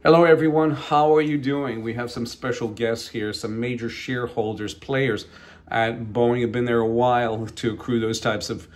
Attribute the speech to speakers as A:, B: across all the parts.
A: Hello everyone, how are you doing? We have some special guests here, some major shareholders, players at Boeing have been there a while to accrue those types of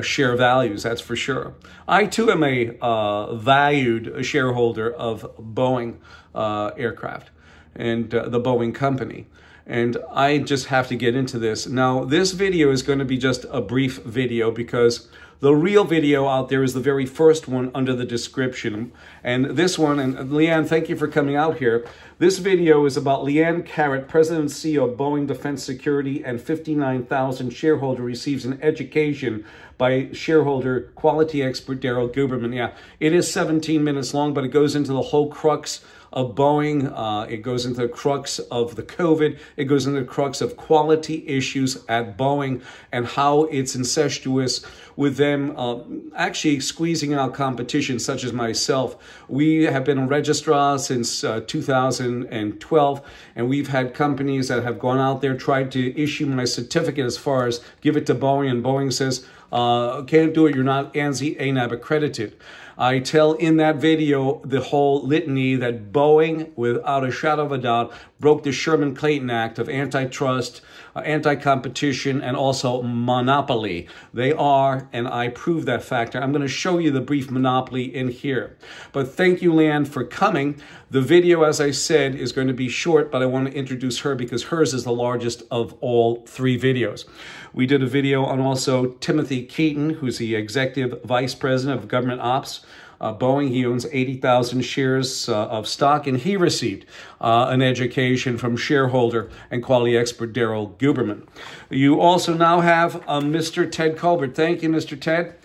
A: share values, that's for sure. I too am a valued shareholder of Boeing aircraft and the Boeing company. And I just have to get into this. Now, this video is going to be just a brief video because the real video out there is the very first one under the description. And this one, and Leanne, thank you for coming out here. This video is about Leanne Carrot, President and CEO of Boeing Defense Security, and 59,000 shareholder receives an education by shareholder quality expert Daryl Guberman. Yeah, it is 17 minutes long, but it goes into the whole crux of Boeing. It goes into the crux of the COVID. It goes into the crux of quality issues at Boeing and how it's incestuous with them actually squeezing out competition, such as myself. We have been a registrar since 2012, and we've had companies that have gone out there, tried to issue my certificate as far as give it to Boeing, and Boeing says, can't do it, you're not ANSI ANAB accredited. I tell in that video the whole litany that Boeing, without a shadow of a doubt, broke the Sherman-Clayton Act of antitrust, anti-competition, and also monopoly. They are, and I prove that factor. I'm going to show you the brief monopoly in here. But thank you, Leanne, for coming. The video, as I said, is going to be short, but I want to introduce her because hers is the largest of all three videos. We did a video on also Timothy Keaton, who's the Executive Vice President of Government Ops. Boeing, he owns 80,000 shares of stock, and he received an education from shareholder and quality expert Daryl Guberman. You also now have Mr. Ted Colbert. Thank you, Mr. Ted.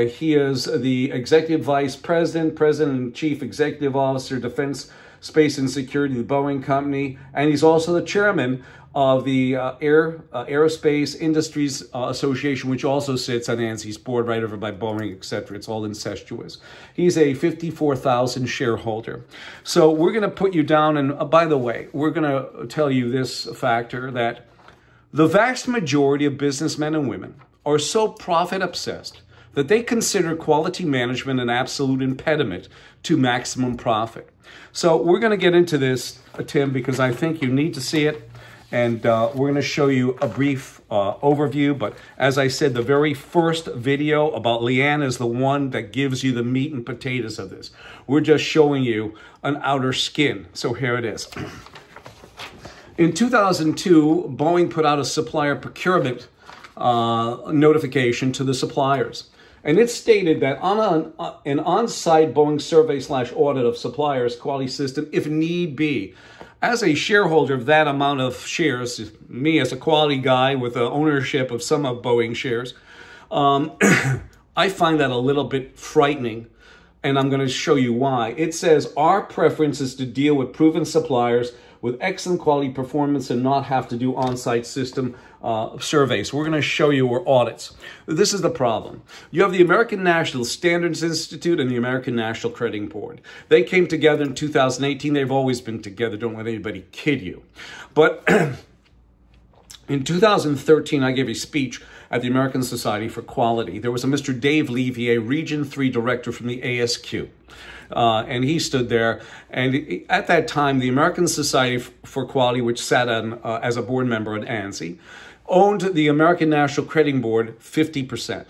A: He is the Executive Vice President, President and Chief Executive Officer, Defense, Space and Security, the Boeing Company, and he's also the Chairman of the Aerospace Industries Association, which also sits on ANSI's board right over by Boeing, etc. It's all incestuous. He's a 54,000 shareholder. So we're going to put you down, and by the way, we're going to tell you this factor that the vast majority of businessmen and women are so profit obsessed that they consider quality management an absolute impediment to maximum profit. So we're going to get into this, Tim, because I think you need to see it. And we're going to show you a brief overview. But as I said, the very first video about Leanne is the one that gives you the meat and potatoes of this. We're just showing you an outer skin. So here it is. In 2002, Boeing put out a supplier procurement notification to the suppliers. And it stated that on an on-site Boeing survey/audit of suppliers' quality system, if need be, as a shareholder of that amount of shares, me as a quality guy with the ownership of some of Boeing shares, I find that a little bit frightening, and I'm going to show you why. It says, our preference is to deal with proven suppliers with excellent quality performance and not have to do on-site system surveys. We're going to show you our audits. This is the problem. You have the American National Standards Institute and the American National Crediting Board. They came together in 2018. They've always been together. Don't let anybody kid you. But in 2013, I gave a speech at the American Society for Quality. There was a Mr. Dave Levy, a Region 3 director from the ASQ. And he stood there, and at that time, the American Society for Quality, which sat on, as a board member at ANSI, owned the American National Crediting Board 50%.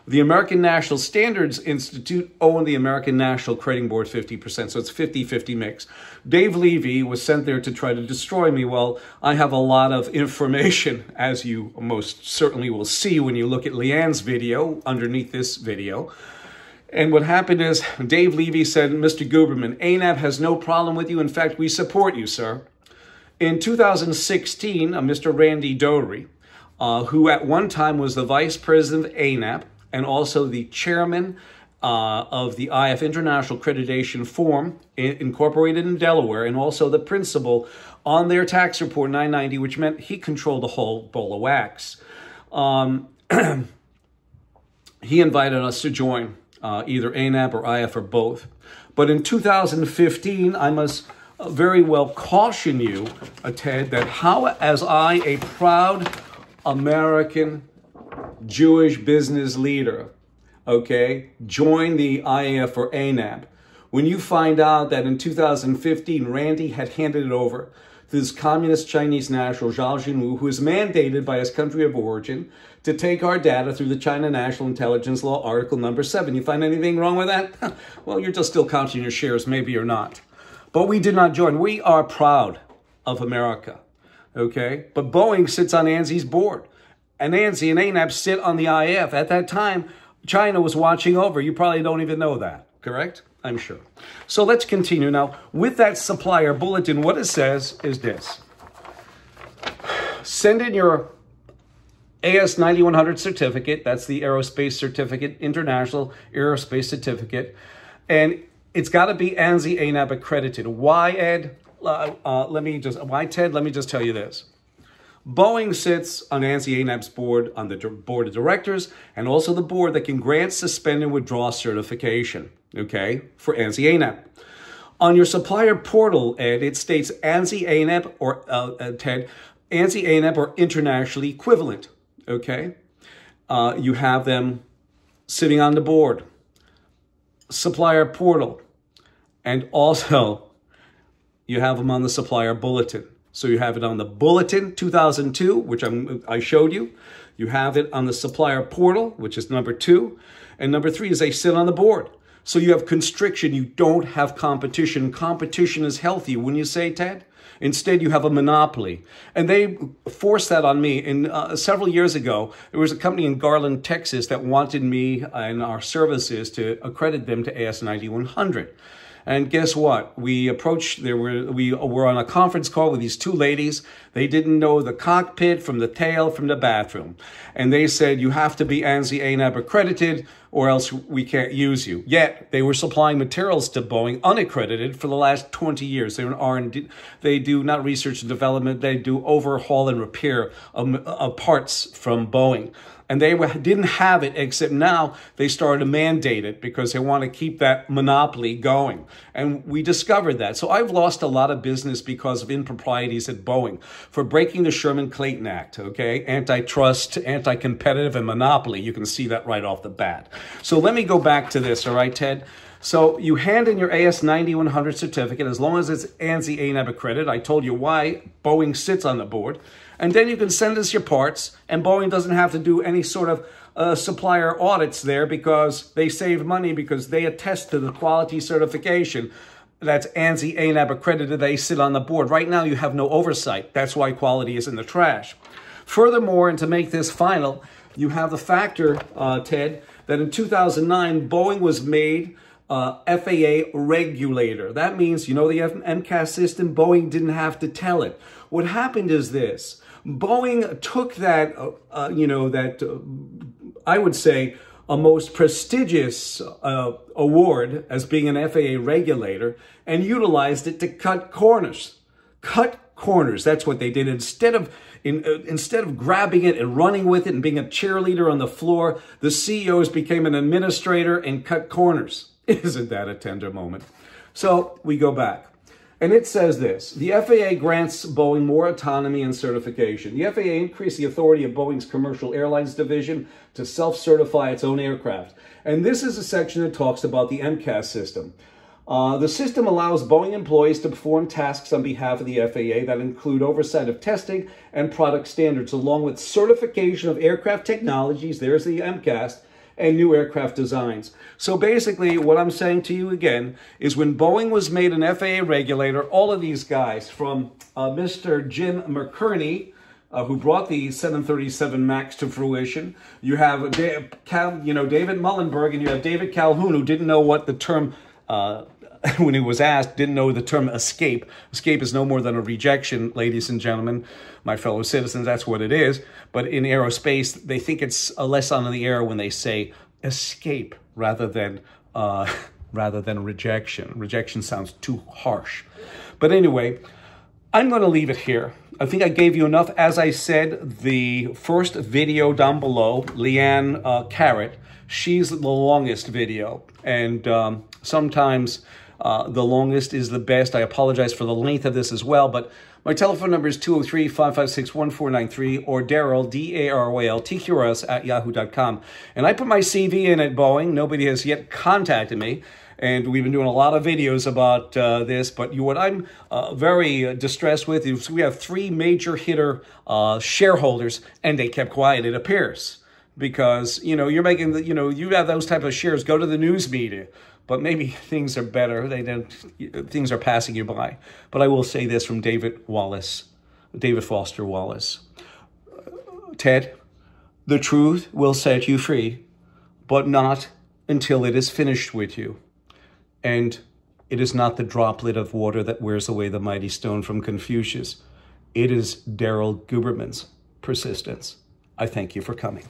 A: The American National Standards Institute owned the American National Crediting Board 50%, so it's 50-50 mix. Dave Levy was sent there to try to destroy me. Well, I have a lot of information, as you most certainly will see when you look at Leanne's video underneath this video. And what happened is Dave Levy said, Mr. Guberman, ANAB has no problem with you. In fact, we support you, sir. In 2016, Mr. Randy Doherty, who at one time was the vice president of ANAB and also the chairman of the IF International Accreditation Forum, incorporated in Delaware, and also the principal on their tax report 990, which meant he controlled the whole bowl of wax. He invited us to join either ANAB or IF or both. But in 2015, I must very well caution you, Ted, that how, as I, a proud American Jewish business leader, okay, joined the IAF or ANAB, when you find out that in 2015, Randy had handed it over to this communist Chinese national, Zhao Jinwu, who is mandated by his country of origin to take our data through the China National Intelligence Law, Article number 7. You find anything wrong with that? Well, you're just still counting your shares, maybe you're not. But we did not join. We are proud of America, okay? But Boeing sits on ANSI's board. And ANSI and ANAP sit on the IF. At that time, China was watching over. You probably don't even know that, correct? I'm sure. So let's continue now. With that supplier bulletin, what it says is this. Send in your AS 9100 certificate. That's the Aerospace Certificate, International Aerospace Certificate. And it's got to be ANSI ANAP accredited. Why, Ed? Why, Ted? Let me just tell you this. Boeing sits on ANSI ANAP's board, on the board of directors, and also the board that can grant, suspend, and withdraw certification, okay, for ANSI ANAP. On your supplier portal, Ed, it states ANSI ANAP or, Ted, ANSI ANAP or internationally equivalent, okay? You have them sitting on the board, supplier portal, and also you have them on the supplier bulletin. So you have it on the bulletin 2002, which I showed you. You have it on the supplier portal, which is number 2. And number 3 is they sit on the board. So you have constriction. You don't have competition. Competition is healthy, wouldn't you say, Ted? Instead, you have a monopoly. And they forced that on me. Several years ago, there was a company in Garland, Texas that wanted me and our services to accredit them to AS 9100. And guess what? We were on a conference call with these 2 ladies. They didn't know the cockpit from the tail from the bathroom. And they said, you have to be ANSI ANAP accredited or else we can't use you. Yet they were supplying materials to Boeing unaccredited for the last 20 years. They're in R&D. They do not research and development. They do overhaul and repair of parts from Boeing. And they didn't have it, except now they started to mandate it because they want to keep that monopoly going. And we discovered that. So I've lost a lot of business because of improprieties at Boeing for breaking the Sherman-Clayton Act, okay? Antitrust, anti-competitive, and monopoly. You can see that right off the bat. So let me go back to this, all right, Ted? So you hand in your AS 9100 certificate as long as it's ANSI ANAP accredited. I told you why Boeing sits on the board. And then you can send us your parts, and Boeing doesn't have to do any sort of supplier audits there because they save money because they attest to the quality certification that's ANSI ANAP accredited. They sit on the board. Right now, you have no oversight. That's why quality is in the trash. Furthermore, and to make this final, you have the factor, Ted, that in 2009, Boeing was made FAA regulator. That means, you know, the MCAS system, Boeing didn't have to tell it. What happened is this. Boeing took that, I would say, a most prestigious award as being an FAA regulator and utilized it to cut corners. Cut corners. That's what they did. Instead of grabbing it and running with it and being a cheerleader on the floor, the CEOs became an administrator and cut corners. Isn't that a tender moment? So we go back. And it says this, the FAA grants Boeing more autonomy and certification. The FAA increased the authority of Boeing's commercial airlines division to self-certify its own aircraft. And this is a section that talks about the MCAS system. The system allows Boeing employees to perform tasks on behalf of the FAA that include oversight of testing and product standards, along with certification of aircraft technologies, there's the MCAS, and new aircraft designs. So basically, what I'm saying to you again is when Boeing was made an FAA regulator, all of these guys, from Mr. Jim McCurney, who brought the 737 MAX to fruition, you have David Mullenberg, and you have David Calhoun, who didn't know what the term, when he was asked, didn't know the term escape. Escape is no more than a rejection, ladies and gentlemen, my fellow citizens, that's what it is. But in aerospace, they think it's less on the air when they say escape rather than rejection. Rejection sounds too harsh. But anyway, I'm going to leave it here. I think I gave you enough. As I said, the first video down below, Leanne Carrot, she's the longest video. And sometimes the longest is the best. I apologize for the length of this as well, but my telephone number is 203-556-1493 or Daryl, D-A-R-Y-L, TQRS @yahoo.com. And I put my CV in at Boeing. Nobody has yet contacted me. And we've been doing a lot of videos about this. But what I'm very distressed with is we have three major hitter shareholders, and they kept quiet, it appears. Because, you're making, you have those type of shares, go to the news media. But maybe things are better. Things are passing you by. But I will say this from David Foster Wallace. Ted, the truth will set you free, but not until it is finished with you. And it is not the droplet of water that wears away the mighty stone from Confucius. It is Daryl Guberman's persistence. I thank you for coming.